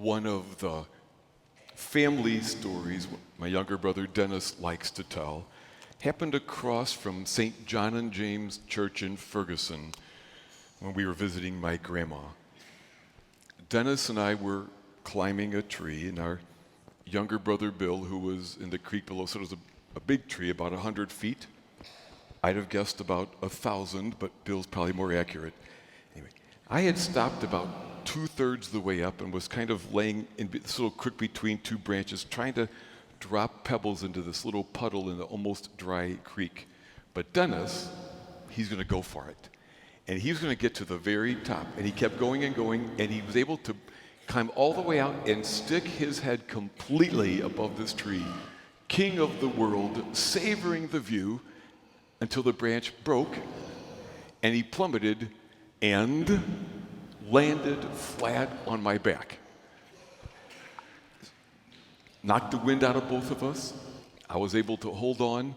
one of the family stories my younger brother Dennis likes to tell happened across from St. John and James Church in Ferguson when we were visiting my grandma. Dennis and I were climbing a tree, and our younger brother Bill, who was in the creek below, so it was a big tree, about 100 feet. I'd have guessed about 1,000, but Bill's probably more accurate. Anyway, I had stopped about 2/3 the way up and was kind of laying in this little creek between two branches, trying to drop pebbles into this little puddle in the almost dry creek. But Dennis, he's going to go for it. And he was going to get to the very top. And he kept going and going, and he was able to climb all the way out and stick his head completely above this tree, king of the world, savoring the view until the branch broke, and he plummeted and landed flat on my back. Knocked the wind out of both of us. I was able to hold on.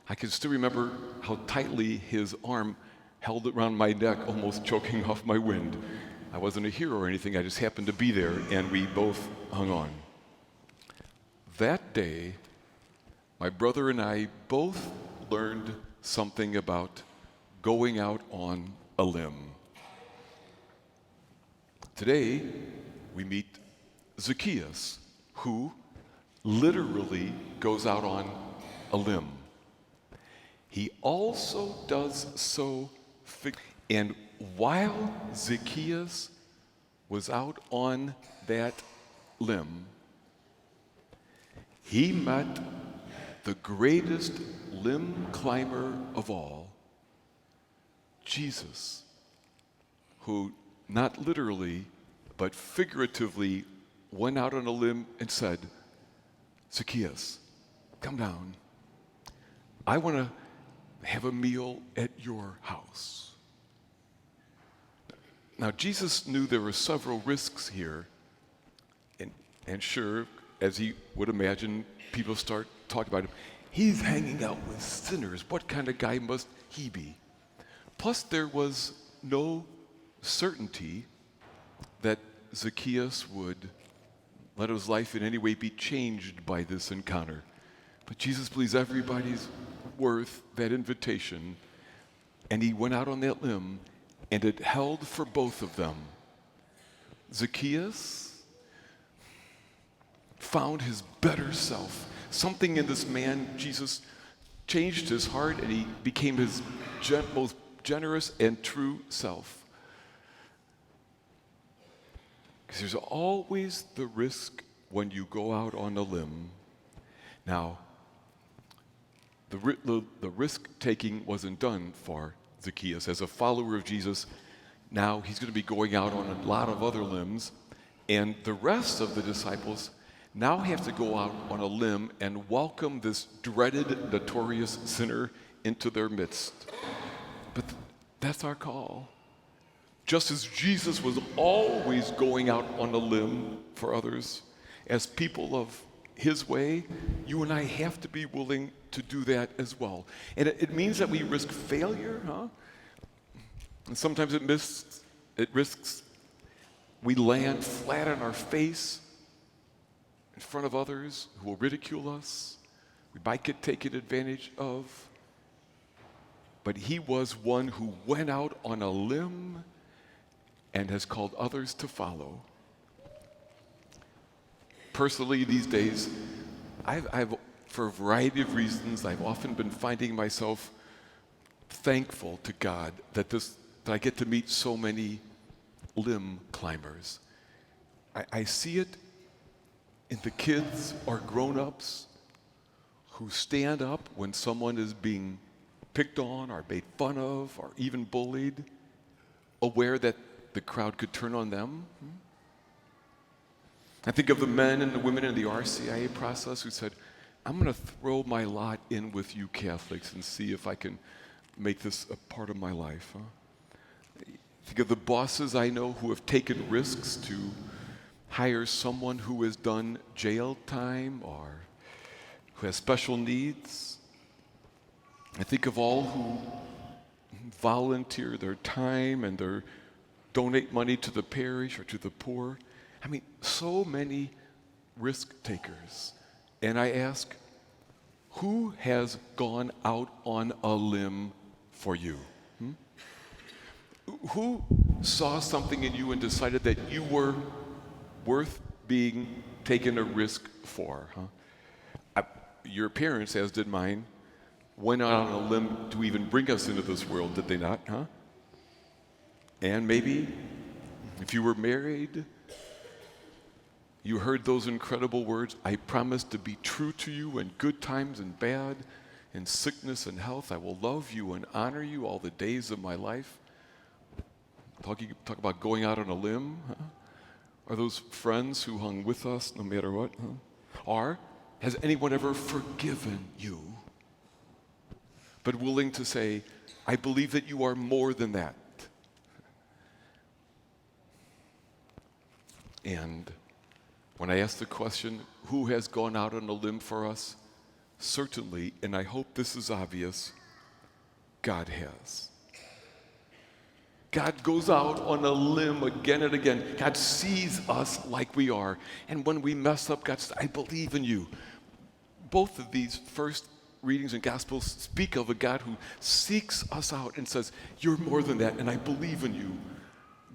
I can still remember how tightly his arm held around my neck, almost choking off my wind. I wasn't a hero or anything, I just happened to be there, and we both hung on. That day, my brother and I both learned something about going out on a limb. Today, we meet Zacchaeus, who literally goes out on a limb. He also does so, and while Zacchaeus was out on that limb, he met the greatest limb climber of all, Jesus, who not literally, but figuratively went out on a limb and said, Zacchaeus, come down. I want to have a meal at your house. Now, Jesus knew there were several risks here, and sure, as he would imagine, people start talking about him. He's hanging out with sinners. What kind of guy must he be? Plus, there was no certainty that Zacchaeus would let his life in any way be changed by this encounter. But Jesus believes everybody's worth that invitation, and he went out on that limb, and it held for both of them. Zacchaeus found his better self. Something in this man, Jesus, changed his heart, and he became his most generous and true self. Because there's always the risk when you go out on a limb. Now, the risk-taking wasn't done for Zacchaeus. As a follower of Jesus, now he's going to be going out on a lot of other limbs, and the rest of the disciples now have to go out on a limb and welcome this dreaded, notorious sinner into their midst. But that's our call. Just as Jesus was always going out on a limb for others, as people of his way, you and I have to be willing to do that as well. And it means that we risk failure, huh? And sometimes it risks we land flat on our face in front of others who will ridicule us. We might get taken advantage of. But he was one who went out on a limb and has called others to follow. Personally, these days, I've for a variety of reasons, I've often been finding myself thankful to God that I get to meet so many limb climbers. I see it in the kids or grown-ups who stand up when someone is being picked on or made fun of or even bullied, aware that the crowd could turn on them. I think of the men and the women in the RCIA process who said, I'm going to throw my lot in with you Catholics and see if I can make this a part of my life. Think of the bosses I know who have taken risks to hire someone who has done jail time or who has special needs. I think of all who volunteer their time and donate money to the parish or to the poor. I mean, so many risk takers. And I ask, who has gone out on a limb for you? Who saw something in you and decided that you were worth being taken a risk for? Your parents, as did mine, went out on a limb to even bring us into this world, did they not? And maybe if you were married, you heard those incredible words, I promise to be true to you in good times and bad, in sickness and health. I will love you and honor you all the days of my life. Talk about going out on a limb. Are those friends who hung with us no matter what? Or has anyone ever forgiven you, but willing to say, I believe that you are more than that? And when I ask the question, who has gone out on a limb for us? Certainly, and I hope this is obvious, God has. God goes out on a limb again and again. God sees us like we are. And when we mess up, God says, I believe in you. Both of these first readings in Gospels speak of a God who seeks us out and says, you're more than that, and I believe in you.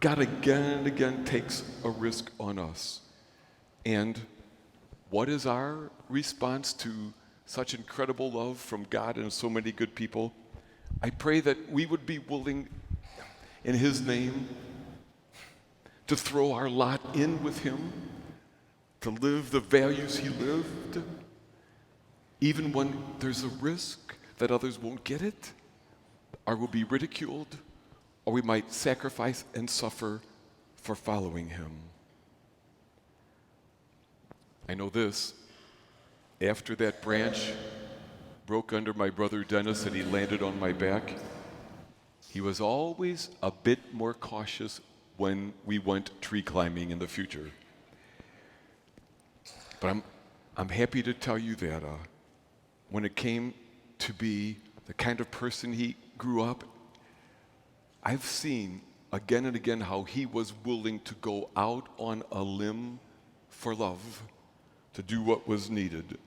God again and again takes a risk on us. And what is our response to such incredible love from God and so many good people? I pray that we would be willing, in His name, to throw our lot in with Him, to live the values He lived, even when there's a risk that others won't get it, or will be ridiculed, or we might sacrifice and suffer for following Him. I know this, after that branch broke under my brother Dennis and he landed on my back, he was always a bit more cautious when we went tree climbing in the future. But I'm happy to tell you that when it came to be the kind of person he grew up, I've seen again and again how he was willing to go out on a limb for love, to do what was needed.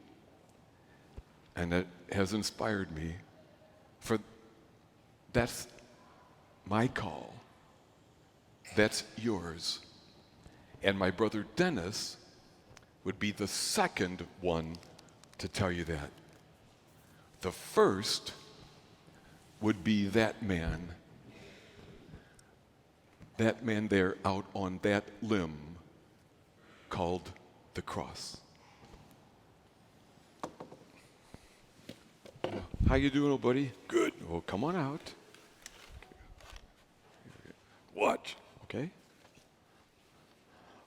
And that has inspired me. For that's my call. That's yours. And my brother Dennis would be the second one to tell you that. The first would be that man there out on that limb called the cross. How you doing, old buddy? Good. Well, come on out. Watch. Okay.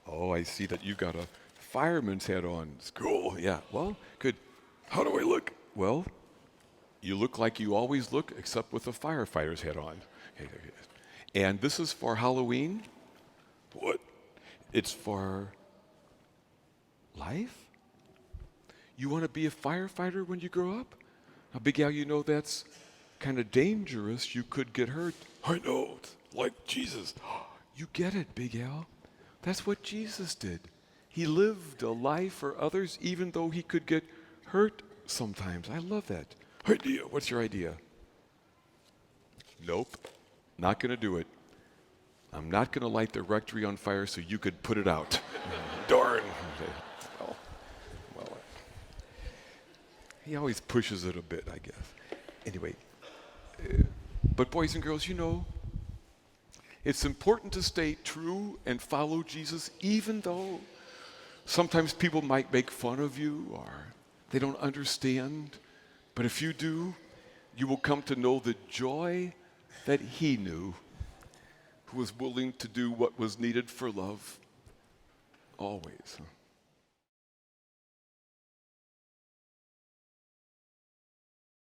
Oh, I see that you got a fireman's hat on. It's cool. Yeah. Well, good. How do I look? Well, you look like you always look, except with a firefighter's hat on. Okay. And this is for Halloween. What? It's for life? You want to be a firefighter when you grow up? Now, Big Al, you know that's kind of dangerous. You could get hurt. I know. It's like Jesus. You get it, Big Al. That's what Jesus did. He lived a life for others even though he could get hurt sometimes. I love that. Idea. What's your idea? Nope. Not going to do it. I'm not going to light the rectory on fire so you could put it out. Darn. Well, he always pushes it a bit, I guess. Anyway, but boys and girls, you know, it's important to stay true and follow Jesus, even though sometimes people might make fun of you or they don't understand. But if you do, you will come to know the joy that He knew, who was willing to do what was needed for love always.